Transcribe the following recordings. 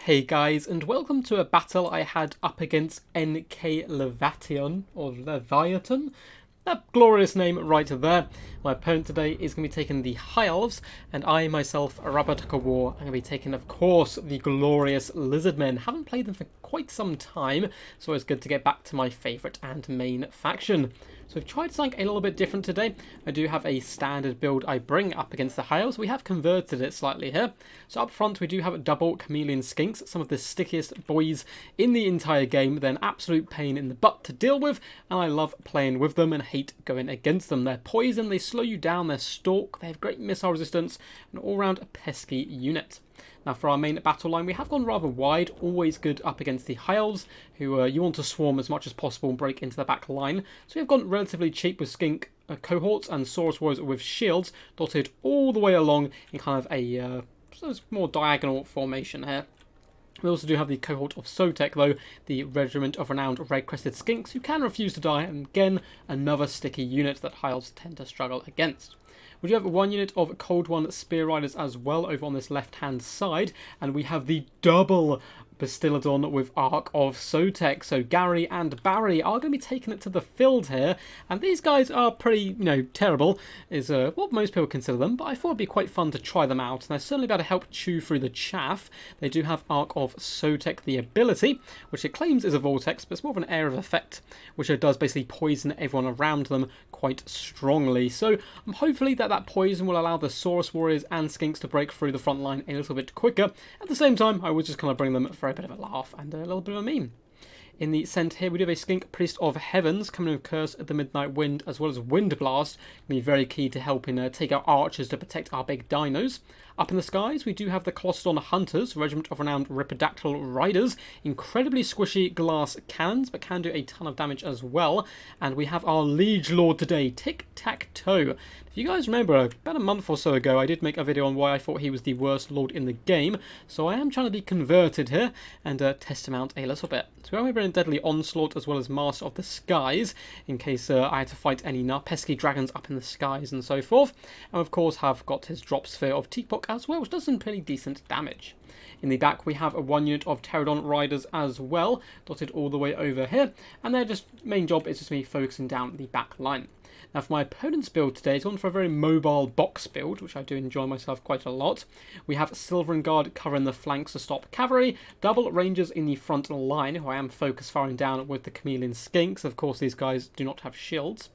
Hey guys, and welcome to a battle I had up against NK Leviathan, or Leviathan. That glorious name right there. My opponent today is going to be taking the High Elves, and I myself, Rabataka War, I'm going to be taking, of course, the glorious Lizardmen. Haven't played them for quite some time, so it's good to get back to my favourite and main faction. So we've tried something a little bit different today. I do have a standard build I bring up against the High Elves. We have converted it slightly here. So up front we do have double chameleon skinks, some of the stickiest boys in the entire game. They're an absolute pain in the butt to deal with, and I love playing with them and hate going against them. They're poison, they slow you down, they're stalk, they have great missile resistance, an all-round pesky unit. Now for our main battle line, we have gone rather wide, always good up against the High Elves, who you want to swarm as much as possible and break into the back line. So we've gone relatively cheap with skink cohorts and Saurus Warriors with shields dotted all the way along in kind of a more diagonal formation here. We also do have the cohort of Sotek, though, the regiment of renowned red-crested skinks, who can refuse to die, and again, another sticky unit that High Elves tend to struggle against. We do have one unit of Cold One Spear Riders as well over on this left-hand side, and we have the double Bastiladon with Ark of Sotek. So Gary and Barry are going to be taking it to the field here, and these guys are pretty, terrible, is what most people consider them, but I thought it'd be quite fun to try them out, and they're certainly about to help chew through the chaff. They do have Ark of Sotek, the ability, which it claims is a vortex, but it's more of an air of effect, which it does basically poison everyone around them quite strongly. So hopefully that poison will allow the Saurus Warriors and Skinks to break through the front line a little bit quicker. At the same time, I would just kind of bring them for a bit of a laugh and a little bit of a meme. In the centre here, we do have a Skink Priest of Heavens coming with Curse of the Midnight Wind, as well as Wind Blast. Going to be very key to helping take out archers to protect our big dinos. Up in the skies, we do have the Colostodon Hunters, regiment of renowned Ripidactyl Riders. Incredibly squishy glass cannons, but can do a ton of damage as well. And we have our Liege Lord today, Tiktaq'to. If you guys remember, about a month or so ago, I did make a video on why I thought he was the worst lord in the game. So I am trying to be converted here and test him out a little bit. So we are bringing Deadly Onslaught as well as Master of the Skies, in case I had to fight any pesky dragons up in the skies and so forth. And of course have got his Drop Sphere of Tiktaq'to as well, which does some pretty decent damage. In the back we have one unit of Pterodon Riders as well, dotted all the way over here, and their main job is just me focusing down the back line. Now for my opponent's build today, it's gone for a very mobile box build, which I do enjoy myself quite a lot. We have Silvern Guard covering the flanks to stop cavalry, double rangers in the front line, who I am focus firing down with the chameleon skinks. Of course these guys do not have shields.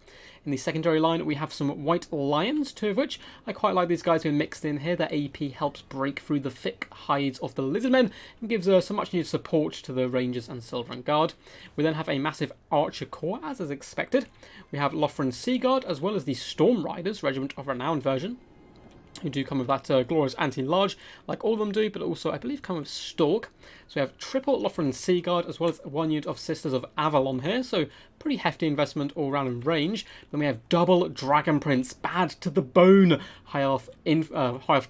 In the secondary line, we have some White Lions, two of which I quite like these guys being mixed in here. Their AP helps break through the thick hides of the Lizardmen and gives some much needed support to the Rangers and Silvern Guard. We then have a massive Archer Corps, as is expected. We have Lothran Sea Guard, as well as the Storm Riders, regiment of renowned version, who do come with that glorious anti-large, like all of them do, but also, I believe, come with Stalk. So we have triple Lothran Sea Guard, as well as one unit of Sisters of Avalon here, so pretty hefty investment all around in range. Then we have double Dragon Prince, bad to the bone, high elf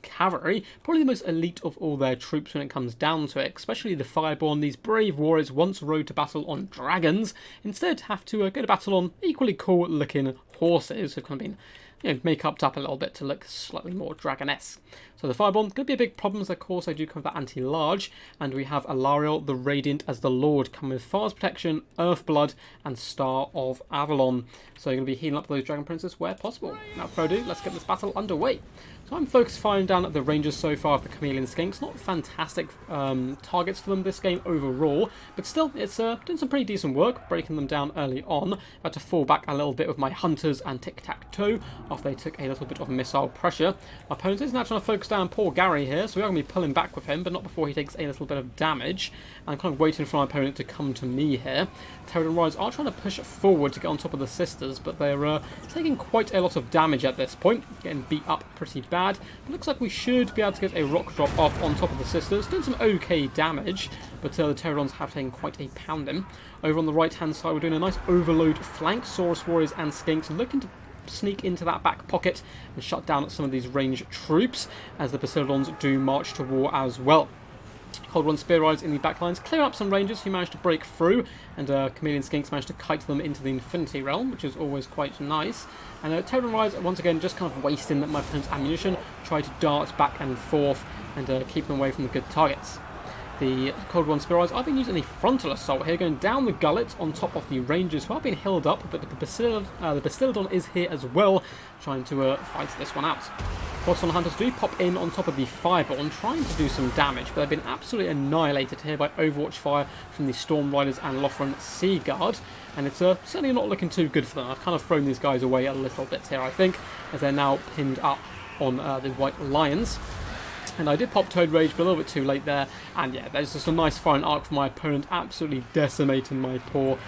cavalry, probably the most elite of all their troops when it comes down to it, especially the Fireborn. These brave warriors once rode to battle on dragons, instead have to go to battle on equally cool looking horses, who've kind of been make-upped up a little bit to look slightly more dragon-esque. So the Fireborn could be a big problem, as of course I do come with that anti-large, and we have Alariel the Radiant as the Lord, coming with Fire's Protection, Earth Blood, and Star of Avalon. So you're going to be healing up those Dragon Princes where possible. Now, further ado, let's get this battle underway. So I'm focused firing down at the Rangers so far of the Chameleon Skinks. Not fantastic targets for them this game overall, but still, it's doing some pretty decent work, breaking them down early on. I had to fall back a little bit with my Hunters and Tic-Tac-Toe after they took a little bit of missile pressure. My opponent is now trying to focus down poor Gary here, so we are going to be pulling back with him, but not before he takes a little bit of damage. I'm kind of waiting for my opponent to come to me here. Pterodon Riders are trying to push forward to get on top of the Sisters, but they're taking quite a lot of damage at this point, getting beat up pretty bad. It looks like we should be able to get a rock drop off on top of the Sisters, doing some okay damage, but the Pterodons have taken quite a pounding. Over on the right hand side, we're doing a nice overload flank. Saurus Warriors and Skinks looking to sneak into that back pocket and shut down some of these ranged troops, as the Bastiladons do march to war as well. Cold One Spear Riders in the back lines, clear up some rangers who managed to break through, and Chameleon Skinks managed to kite them into the Infinity Realm, which is always quite nice. And Pterodon Riders, once again, just kind of wasting my opponent's ammunition, try to dart back and forth and keep them away from the good targets. The Cold One Spear Eyes are being used in the frontal assault here, going down the gullet on top of the Rangers, who are being held up, but the Bastildon is here as well, trying to fight this one out. Bottom Hunters do pop in on top of the Fireborn, trying to do some damage, but they've been absolutely annihilated here by Overwatch fire from the Storm Riders and Lothran Sea Guard, and it's certainly not looking too good for them. I've kind of thrown these guys away a little bit here, I think, as they're now pinned up on the White Lions. And I did pop Toad Rage, but a little bit too late there. And yeah, there's just a nice firing arc from my opponent, absolutely decimating my poor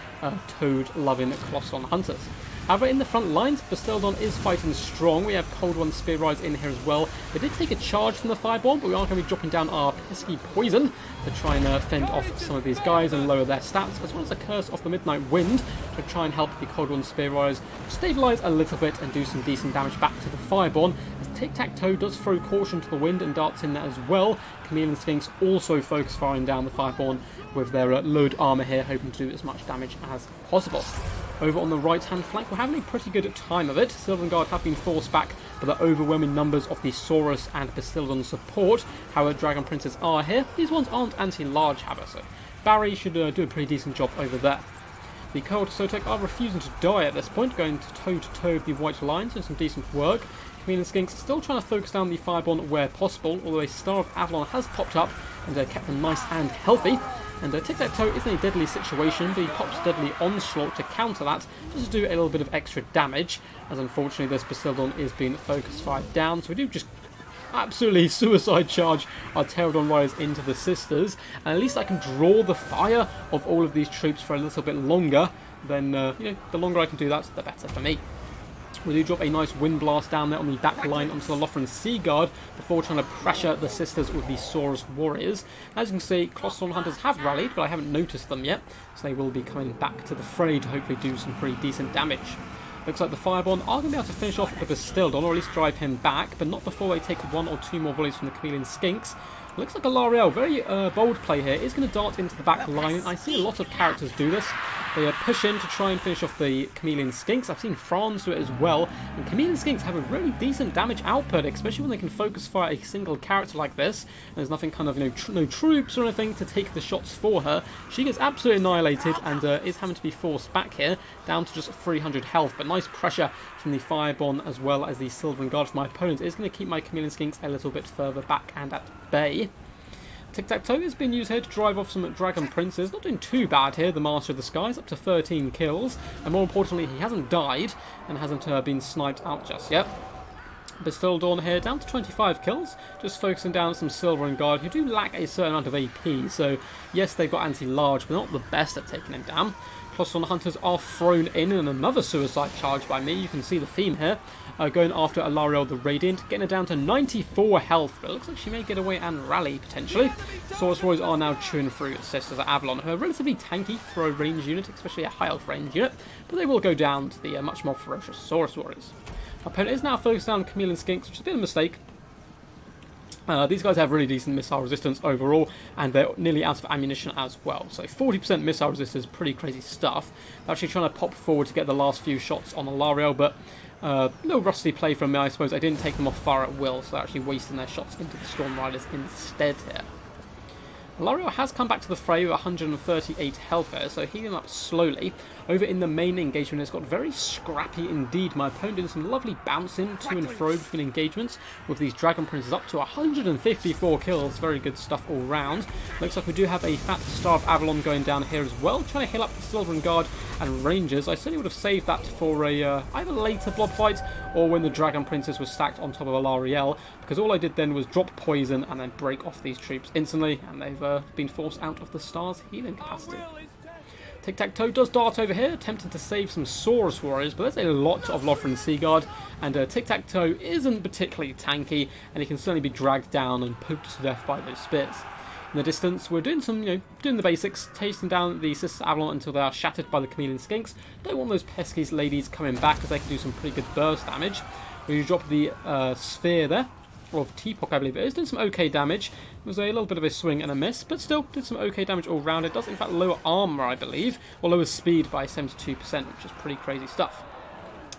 Toad-loving Colosson Hunters. However, in the front lines, Bastildon is fighting strong. We have Cold One Spear Rides in here as well. They did take a charge from the Firebomb, but we are going to be dropping down our pesky poison to try and fend off some of these guys and lower their stats, as well as a Curse of the Midnight Wind to try and help the Cold One Spear Rides stabilise a little bit and do some decent damage back to the Fireborn. As Tiktaq'to does throw Caution to the Wind and darts in there as well. Chameleon Skinks also focus firing down the Fireborn with their load armour here, hoping to do as much damage as possible. Over on the right-hand flank, we're having a pretty good time of it. Sylvan Guard have been forced back by the overwhelming numbers of the Saurus and Bastildon support. However, Dragon Princes are here. These ones aren't anti-large, however, so Barry should do a pretty decent job over there. The Cold Sotek are refusing to die at this point, going toe-to-toe with the White Lions, doing some decent work. Chameleon Skinks still trying to focus down the Fireborn where possible, although a Star of Avalon has popped up and kept them nice and healthy. And Tiktaq'to is in a deadly situation, but he pops Deadly Onslaught to counter that, just to do a little bit of extra damage, as unfortunately this Bastildon is being focus fired down, so we do just absolutely suicide charge our Pterodon Riders into the Sisters, and at least I can draw the fire of all of these troops for a little bit longer. Then, you know, the longer I can do that, the better for me. We do drop a nice Wind Blast down there on the back line onto the Lothran Sea Guard before trying to pressure the Sisters with the Saurus Warriors. As you can see, Colosson Hunters have rallied, but I haven't noticed them yet, so they will be coming back to the fray to hopefully do some pretty decent damage. Looks like the Fireborn are going to be able to finish off the Bastildon, or at least drive him back, but not before they take one or two more volleys from the Chameleon Skinks. Looks like Alarielle, very bold play here, is going to dart into the back line. I see a lot of characters do this. They push in to try and finish off the Chameleon Skinks. I've seen Franz do it as well. And Chameleon Skinks have a really decent damage output, especially when they can focus fire a single character like this. And there's nothing kind of, no troops or anything to take the shots for her. She gets absolutely annihilated and is having to be forced back here, down to just 300 health. But nice pressure from the Fireborn as well as the Sylvan Guard from my opponent is going to keep my Chameleon Skinks a little bit further back and at bay. Tiktaq'to has been used here to drive off some Dragon Princes. Not doing too bad here, the Master of the Skies, up to 13 kills. And more importantly, he hasn't died and hasn't been sniped out just yet. Bastildon here, down to 25 kills, just focusing down some Sylvan Guard, who do lack a certain amount of AP. So, yes, they've got anti-large, but not the best at taking him down. Colosson Hunters are thrown in, and another suicide charge by me. You can see the theme here. Going after Alarielle the Radiant, getting her down to 94 health, but it looks like she may get away and rally, potentially. Saurus Warriors are now chewing through Sisters at Avalon, who are relatively tanky for a range unit, especially a high health range unit, but they will go down to the much more ferocious Saurus Warriors. My opponent is now focused on Chameleon Skinks, which has been a mistake. These guys have really decent missile resistance overall, and they're nearly out of ammunition as well. So 40% missile resistance is pretty crazy stuff. They're actually trying to pop forward to get the last few shots on Alarielle, but a little rusty play from me, I suppose. I didn't take them off fire at will, so they're actually wasting their shots into the Storm Riders instead here. Alarielle has come back to the fray with 138 health there, so healing up slowly. Over in the main engagement, it's got very scrappy indeed. My opponent doing some lovely bouncing to and fro between engagements with these Dragon Princes up to 154 kills. Very good stuff all round. Looks like we do have a fat Star of Avalon going down here as well, trying to heal up the Sylvan Guard and Rangers. I certainly would have saved that for a either later blob fight or when the Dragon Princess was stacked on top of Alarielle, because all I did then was drop poison and then break off these troops instantly, and they've been forced out of the Star's healing capacity. Tiktaq'to does dart over here, attempting to save some Saurus Warriors, but there's a lot of Lothran Sea Guard, and Tiktaq'to isn't particularly tanky, and he can certainly be dragged down and poked to death by those spears. In the distance, we're doing some, doing the basics, chasing down the Sisters Avalon until they are shattered by the Chameleon Skinks. Don't want those pesky ladies coming back, because they can do some pretty good burst damage. We drop the sphere there, of Teapot, I believe it is, doing some okay damage. It was a little bit of a swing and a miss, but still did some okay damage all round. It does in fact lower armor, I believe, or lower speed by 72%, which is pretty crazy stuff.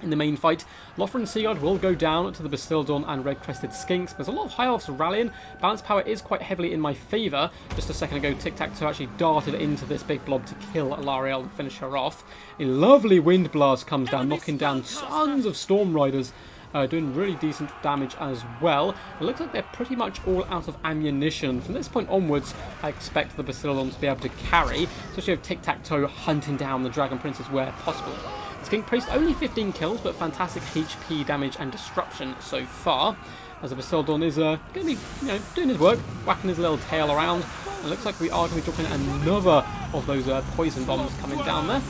In the main fight, Lothar and Sigurd will go down to the Basildon and Red-Crested Skinks. There's a lot of High Elves rallying. Balance power is quite heavily in my favour. Just a second ago, Tiktaq'to actually darted into this big blob to kill Alarielle and finish her off. A lovely wind blast comes down, knocking down tons of Storm Riders. Doing really decent damage as well. It looks like they're pretty much all out of ammunition. From this point onwards, I expect the Basildon to be able to carry, especially with Tiktaq'to hunting down the Dragon Princes where possible. Skink Priest only 15 kills, but fantastic HP damage and disruption so far. As the Basildon is going to be, doing his work, whacking his little tail around. It looks like we are going to be dropping another of those poison bombs coming down there.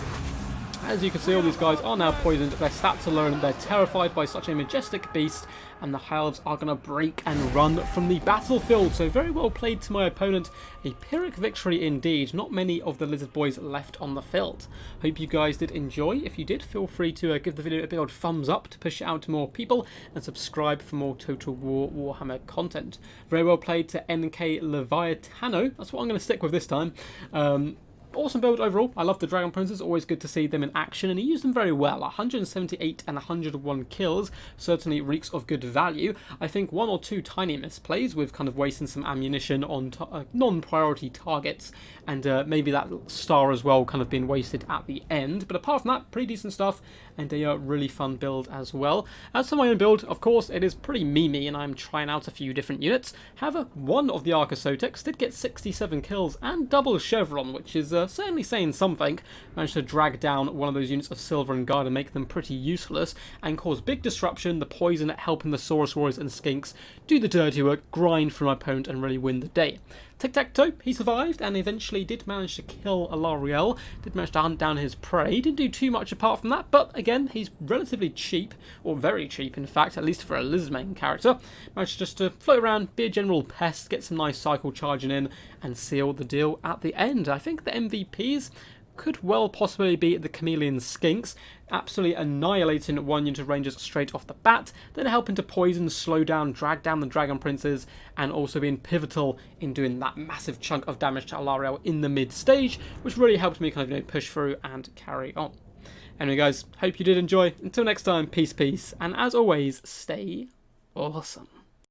As you can see, all these guys are now poisoned. Their stats are low and they're terrified by such a majestic beast. And the High Elves are going to break and run from the battlefield. So very well played to my opponent. A Pyrrhic victory indeed. Not many of the Lizard Boys left on the field. Hope you guys did enjoy. If you did, feel free to give the video a big old thumbs up to push it out to more people. And subscribe for more Total War Warhammer content. Very well played to NK Leviatano. That's what I'm going to stick with this time. Awesome build overall. I love the Dragon Princes. Always good to see them in action, and he used them very well. 178 and 101 kills certainly reeks of good value. I think one or two tiny misplays with kind of wasting some ammunition on non-priority targets, and maybe that star as well kind of being wasted at the end. But apart from that, pretty decent stuff, and a really fun build as well. As for my own build, of course, it is pretty memey, and I'm trying out a few different units. However, one of the Archosotex did get 67 kills and double Chevron, which is certainly saying something. Managed to drag down one of those units of Silver and Guard and make them pretty useless, and cause big disruption. The poison helping the Saurus Warriors and Skinks do the dirty work, grind for my opponent, and really win the day. Tiktaq'to, he survived and eventually did manage to kill Alarielle, did manage to hunt down his prey, didn't do too much apart from that, but again, he's relatively cheap, or very cheap in fact, at least for a Lizardmen character. Managed just to float around, be a general pest, get some nice cycle charging in, and seal the deal at the end. I think the MVPs could well possibly be the Chameleon Skinks, absolutely annihilating one unit of Rangers straight off the bat, then helping to poison, slow down, drag down the Dragon Princes, and also being pivotal in doing that massive chunk of damage to Alarielle in the mid stage, which really helped me kind of push through and carry on. Anyway guys, hope you did enjoy. Until next time, peace, and as always, stay awesome.